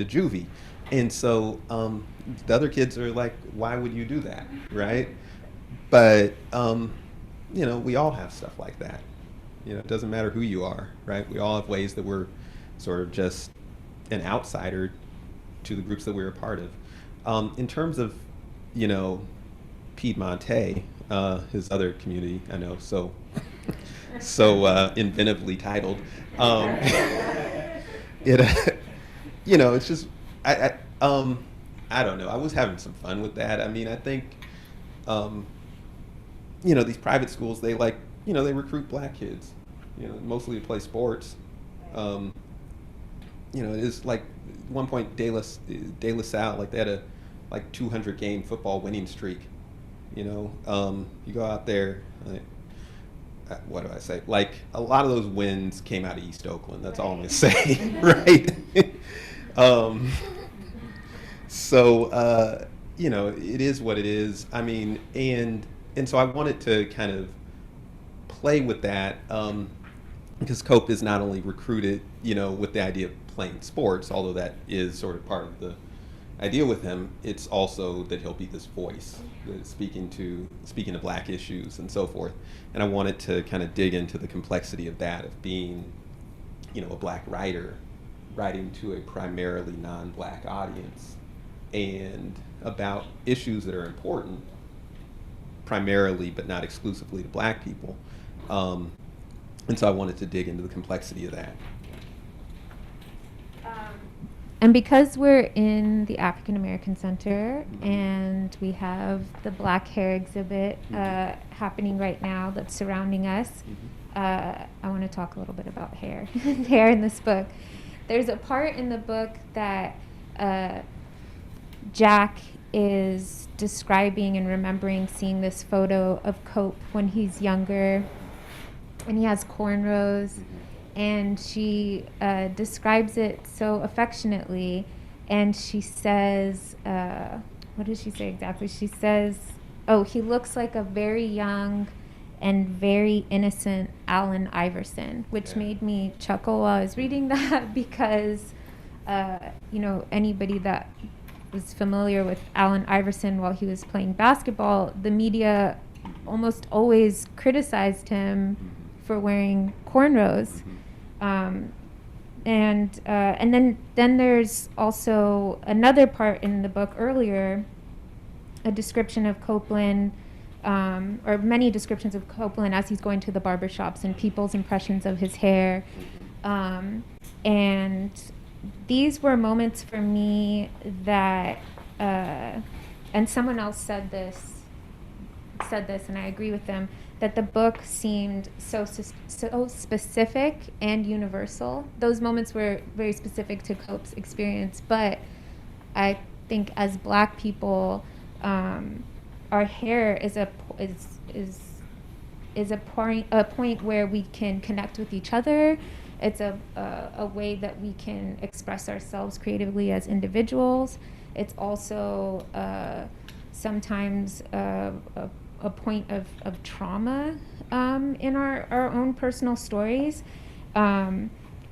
juvie. And so the other kids are like, why would you do that, right? But we all have stuff like that. It doesn't matter who you are, right? We all have ways that we're sort of just an outsider to the groups that we're a part of. In terms of, Piedmonte, his other community, I know, so inventively titled. It's just, I don't know. I was having some fun with that. I mean, I think, these private schools, they, like, they recruit Black kids, mostly to play sports. It is, like, at one point, De La Salle, like, they had a, like, 200 game football winning streak. You go out there, like, what do I say? Like, a lot of those wins came out of East Oakland. That's all I'm gonna say, right? So it is what it is. I mean, and so I wanted to kind of play with that, because Cope is not only recruited, with the idea of playing sports, although that is sort of part of the, I deal with him, it's also that he'll be this voice speaking to Black issues and so forth. And I wanted to kind of dig into the complexity of that, of being, a Black writer writing to a primarily non-Black audience, and about issues that are important primarily but not exclusively to Black people. And so I wanted to dig into the complexity of that. And because we're in the African American Center and we have the Black hair exhibit happening right now that's surrounding us, I want to talk a little bit about hair, hair in this book. There's a part in the book that Jack is describing and remembering seeing this photo of Cope when he's younger, and he has cornrows. And she describes it so affectionately, and she says, what does she say exactly? She says, oh, he looks like a very young and very innocent Allen Iverson, which made me chuckle while I was reading that, because, anybody that was familiar with Allen Iverson while he was playing basketball, the media almost always criticized him for wearing cornrows. And then there's also another part in the book earlier, a description of Copeland, or many descriptions of Copeland as he's going to the barbershops and people's impressions of his hair. And these were moments for me that, and someone else said this, and I agree with them, that the book seemed so specific and universal. Those moments were very specific to Cope's experience, but I think as Black people, our hair is a point where we can connect with each other. It's a way that we can express ourselves creatively as individuals. It's also sometimes a point of trauma in our own personal stories.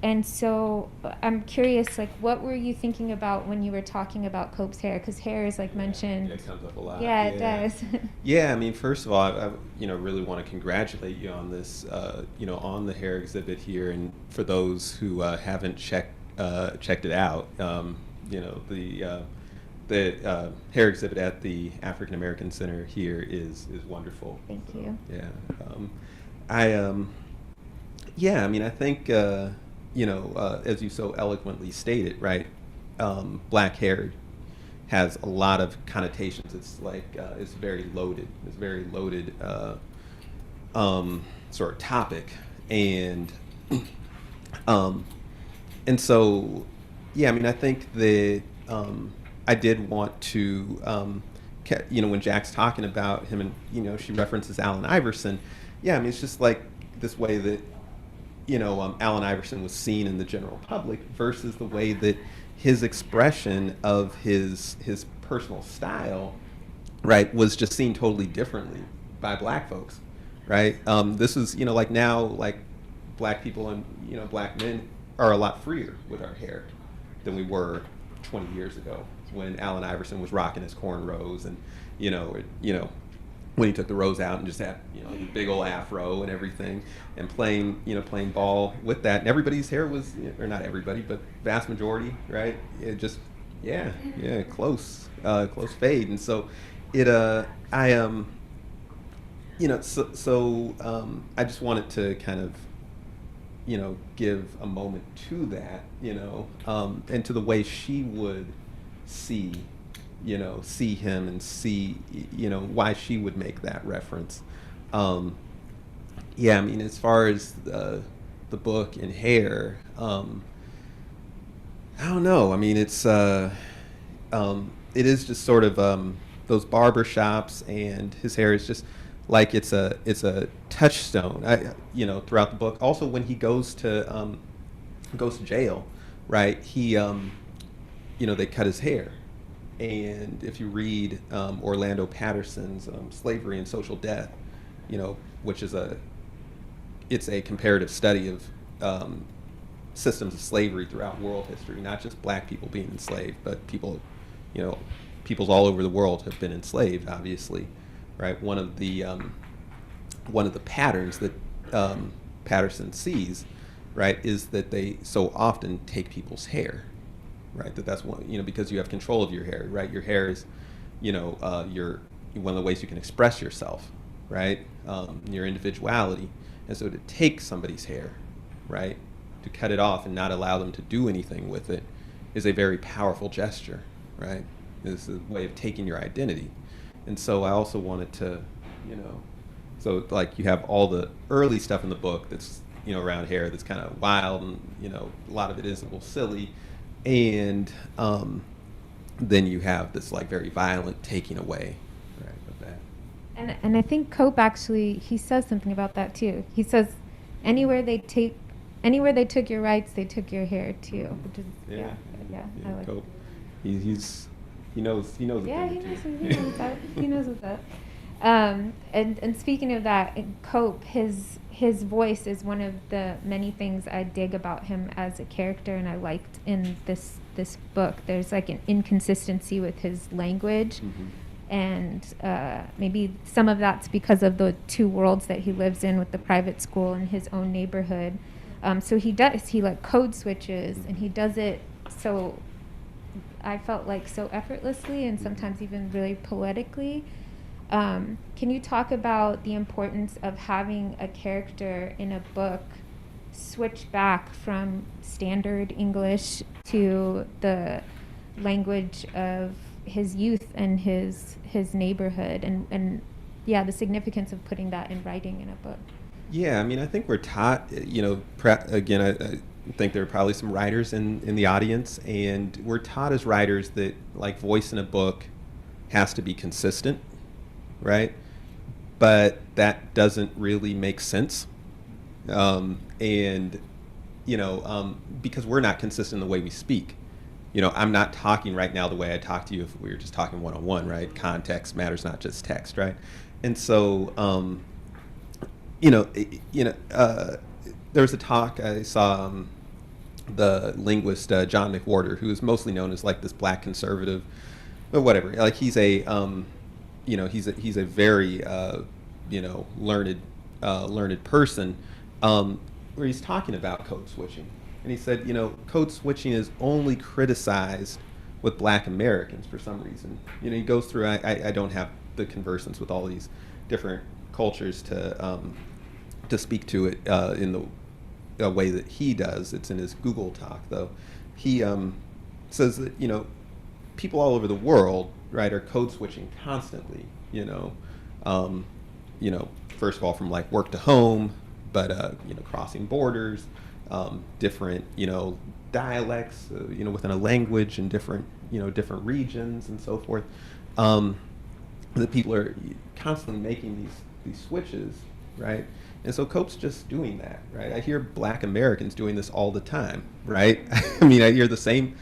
And so I'm curious, like, what were you thinking about when you were talking about Cope's hair? Because hair is, like, mentioned. Yeah, it comes up a lot. Yeah, it does. Yeah, I mean, first of all, I really want to congratulate you on this, on the hair exhibit here. And for those who haven't checked it out, the hair exhibit at the African American Center here is wonderful. Thank you. Yeah. I think as you so eloquently stated, right? Black hair has a lot of connotations. It's like it's very loaded. It's a very loaded sort of topic, and so I think that I did want to when Jack's talking about him, and she references Allen Iverson. It's just like this way that Allen Iverson was seen in the general public versus the way that his expression of his personal style, right, was just seen totally differently by Black folks, right? This is like now, like Black people and Black men are a lot freer with our hair than we were 20 years ago when Allen Iverson was rocking his cornrows and when he took the rows out and just had a big old afro and everything, and playing ball with that, and everybody's hair was, or not everybody, but vast majority, right? It just close fade, and so it I just wanted to kind of give a moment to that, and to the way she would see him and see, why she would make that reference. As far as the book and hair, I don't know. It's it is just sort of those barber shops, and his hair is just like it's a touchstone. Throughout the book. Also, when he goes to jail, right? He they cut his hair. And if you read Orlando Patterson's Slavery and Social Death, which is it's a comparative study of systems of slavery throughout world history, not just Black people being enslaved, but people peoples all over the world have been enslaved, obviously, right? One of the patterns that Patterson sees, right, is that they so often take people's hair, right? That's one, because you have control of your hair, right? Your hair is, your one of the ways you can express yourself, right? Your individuality. And so to take somebody's hair, right, to cut it off and not allow them to do anything with it is a very powerful gesture, right? It's a way of taking your identity. And so I also wanted to, so like you have all the early stuff in the book that's, around hair that's kind of wild and, a lot of it is a little silly. And then you have this like very violent taking away, right, of that. And I think Cope actually, he says something about that too. He says, anywhere they took your rights, they took your hair too. Which is, yeah, I like Cope. He knows. Yeah, he knows that. He knows what's up. And speaking of that, Cope, his voice is one of the many things I dig about him as a character, and I liked in this book. There's like an inconsistency with his language, and maybe some of that's because of the two worlds that he lives in with the private school and his own neighborhood. So he like code switches, and he does it so, I felt like so effortlessly and sometimes even really poetically. Can you talk about the importance of having a character in a book switch back from standard English to the language of his youth and his neighborhood, and the significance of putting that in writing in a book? Yeah, I mean, I think we're taught, again, I think there are probably some writers in the audience, and we're taught as writers that like voice in a book has to be consistent, right? But that doesn't really make sense. Because we're not consistent in the way we speak. I'm not talking right now the way I'd talk to you if we were just talking one-on-one, right? Context matters, not just text, right? And so, there was a talk I saw, the linguist John McWhorter, who is mostly known as like this black conservative, but whatever. Like he's a he's a very learned person, where he's talking about code switching, and he said code switching is only criticized with Black Americans for some reason. He goes through. I don't have the conversance with all these different cultures to speak to it in the way that he does. It's in his Google talk, though. He says that people all over the world, right, are code switching constantly. First of all, from like work to home, but crossing borders, different dialects, within a language and different regions and so forth. That people are constantly making these switches, right? And so Cope's just doing that, right? I hear Black Americans doing this all the time, right? I mean, I hear the same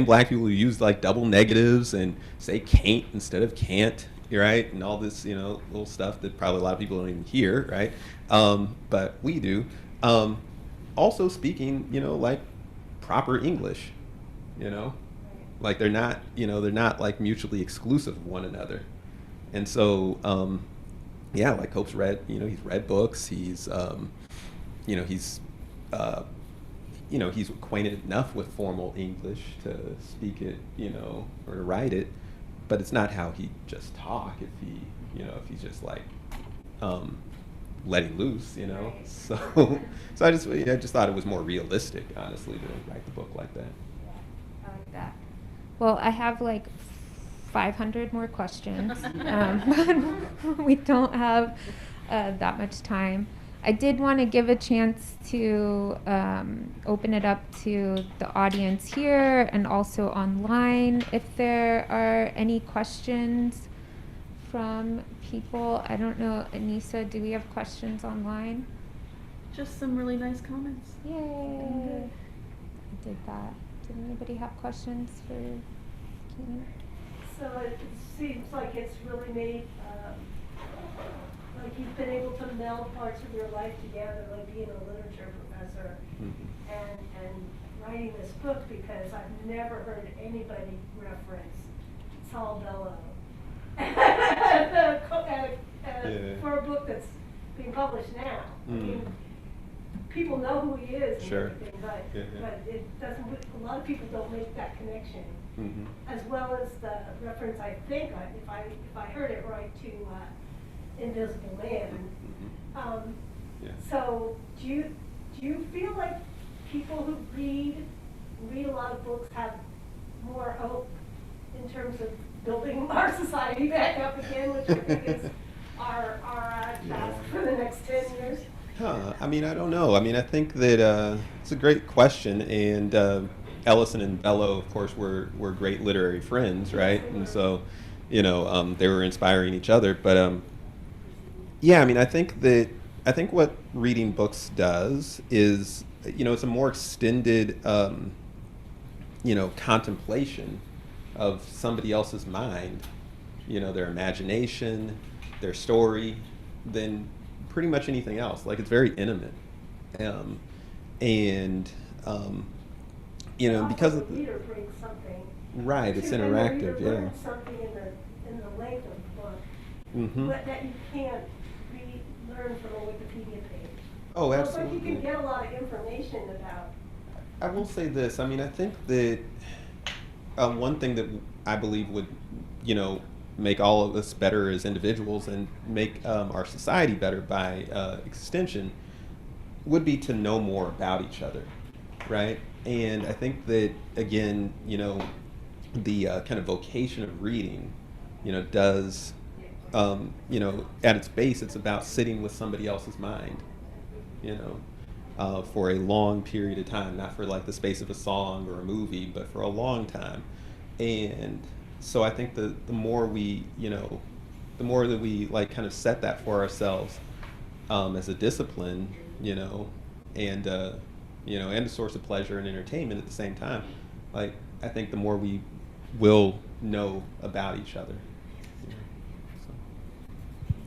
Black people who use like double negatives and say can't instead of can't, right? And all this, little stuff that probably a lot of people don't even hear, right? But we do. Also speaking, like proper English, like they're not like mutually exclusive of one another. And so, like Cope's read, he's read books. He's, he's acquainted enough with formal English to speak it, or to write it, but it's not how he just talk. If he's just like, letting loose, So I just thought it was more realistic, honestly, to write the book like that. Yeah, I like that. Well, I have like 500 more questions, but we don't have that much time. I did want to give a chance to open it up to the audience here and also online. If there are any questions from people, I don't know, Anissa, do we have questions online? Just some really nice comments. Yay! I did that. Did anybody have questions for Keenan? So it seems like it's really made, like you've been able to meld parts of your life together, like being a literature professor and writing this book, because I've never heard anybody reference Saul Bellows. Yeah. For a book that's being published now. I mean, people know who he is and Sure. everything, but, Yeah, yeah. but it doesn't, a lot of people don't make that connection. Mm-hmm. As well as the reference, I think, if I heard it right, to Invisible Man. Mm-hmm. Yeah. So do you feel like people who read a lot of books have more hope in terms of building our society back up again, which I think is our task for the next 10 years? I mean, I don't know. I mean, I think that it's a great question, and Ellison and Bellow, of course, were great literary friends, right? And so, they were inspiring each other. But yeah, I mean, I think what reading books does is, it's a more extended, contemplation of somebody else's mind, their imagination, their story, than pretty much anything else. Like, it's very intimate, because the reader brings something. Right, it's to- and interactive, the reader yeah. learns something in the length of the book, Mm-hmm. but that you can't learn from a Wikipedia page. Oh, So absolutely. it's like you can get a lot of information about. I will say this. I mean, I think that one thing that I believe would, make all of us better as individuals and make our society better by extension would be to know more about each other, right? And I think that, again, the kind of vocation of reading, does, at its base, it's about sitting with somebody else's mind, for a long period of time, not for like the space of a song or a movie, but for a long time. And so I think the more we, the more that we like kind of set that for ourselves as a discipline, and and a source of pleasure and entertainment at the same time, like I think the more we will know about each other. So,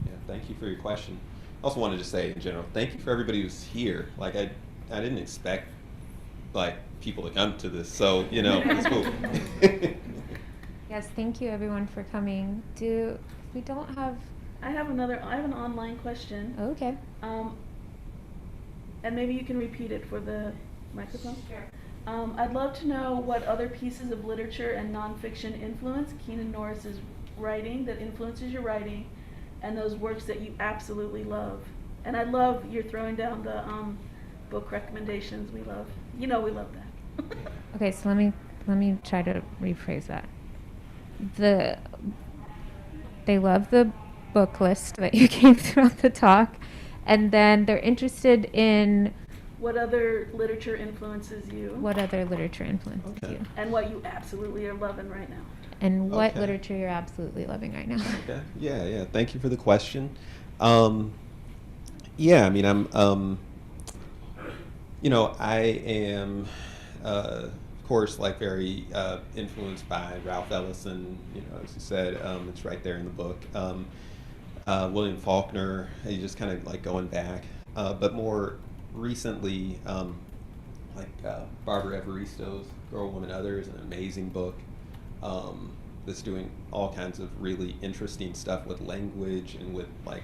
yeah, thank you for your question. I also wanted to say in general, thank you for everybody who's here. Like I didn't expect like people to come to this, so it's cool. Yes, thank you everyone for coming. We don't have. I have an online question. Oh, okay. And maybe you can repeat it for the microphone. Sure. I'd love to know what other pieces of literature and nonfiction influence Keenan Norris's writing that influences your writing, and those works that you absolutely love. And I love you're throwing down the book recommendations. We love that. Okay, so let me try to rephrase that. They love the book list that you gave throughout the talk, and then they're interested in What other literature influences you? what other literature influences Okay. you, And what you absolutely are loving right now. and what Okay. literature you're absolutely loving right now. Okay. Yeah. Thank you for the question. Yeah, I mean, I am, of course, like very influenced by Ralph Ellison. As you said, it's right there in the book. William Faulkner. You just kind of like going back, but more recently, Barbara Evaristo's Girl, Woman, Other is an amazing book. That's doing all kinds of really interesting stuff with language and with like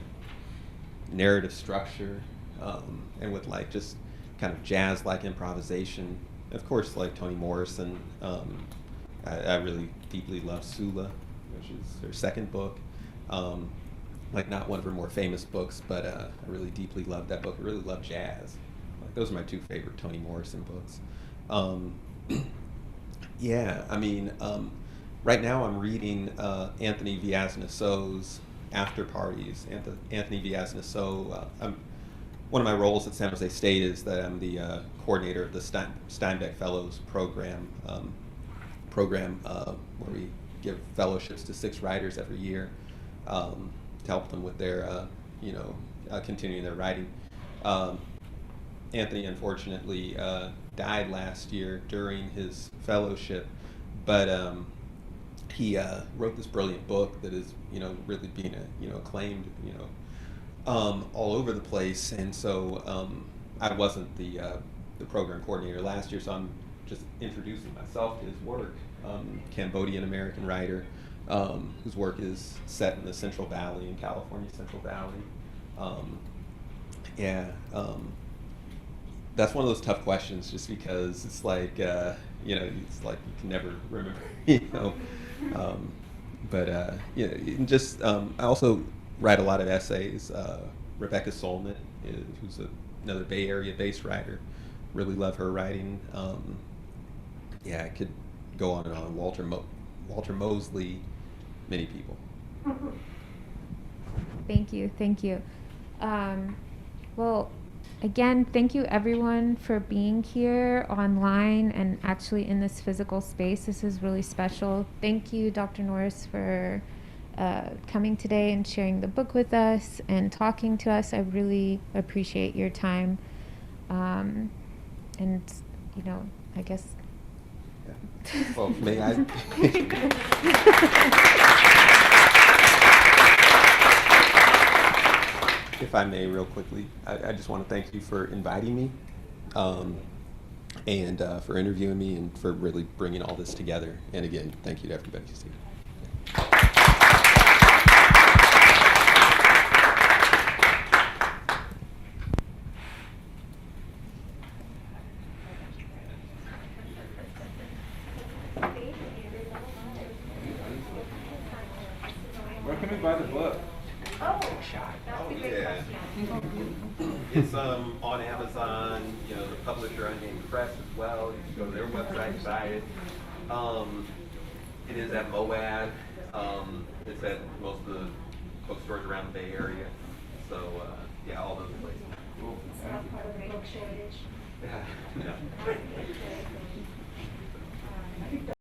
narrative structure, and with like just kind of jazz-like improvisation. Of course, like Toni Morrison, I really deeply love Sula, which is her second book. Like not one of her more famous books, but I really deeply love that book. I really love jazz. Like those are my two favorite Toni Morrison books. Yeah, I mean, right now I'm reading Anthony Viasnaso's After Parties. Anthony Viasnaso, one of my roles at San Jose State is that I'm the coordinator of the Steinbeck Fellows program, where we give fellowships to 6 writers every year to help them with their, continuing their writing. Anthony unfortunately died last year during his fellowship, but he wrote this brilliant book that is, really being acclaimed, all over the place. And so I wasn't the program coordinator last year, so I'm just introducing myself to his work. Cambodian American writer, whose work is set in the Central Valley, in California Central Valley. Yeah, that's one of those tough questions, just because it's like, it's like you can never remember, and just, I also write a lot of essays. Rebecca Solnit, who's another Bay Area-based writer, really love her writing. I could go on and on. Walter Mosley, many people. Thank you. Well, again, thank you everyone for being here online and actually in this physical space. This is really special. Thank you, Dr. Norris, for coming today and sharing the book with us and talking to us. I really appreciate your time. And, I guess. Yeah. Well, may I? If I may, real quickly, I just want to thank you for inviting me, and for interviewing me, and for really bringing all this together. And again, thank you to everybody who's here. Where can we buy the book? It's on Amazon, the publisher Unnamed Press as well. You can go to their website and buy it. It is at Moab. It's at most of the bookstores around the Bay Area. So, all those places. Cool. It's not part of the book shortage. Yeah.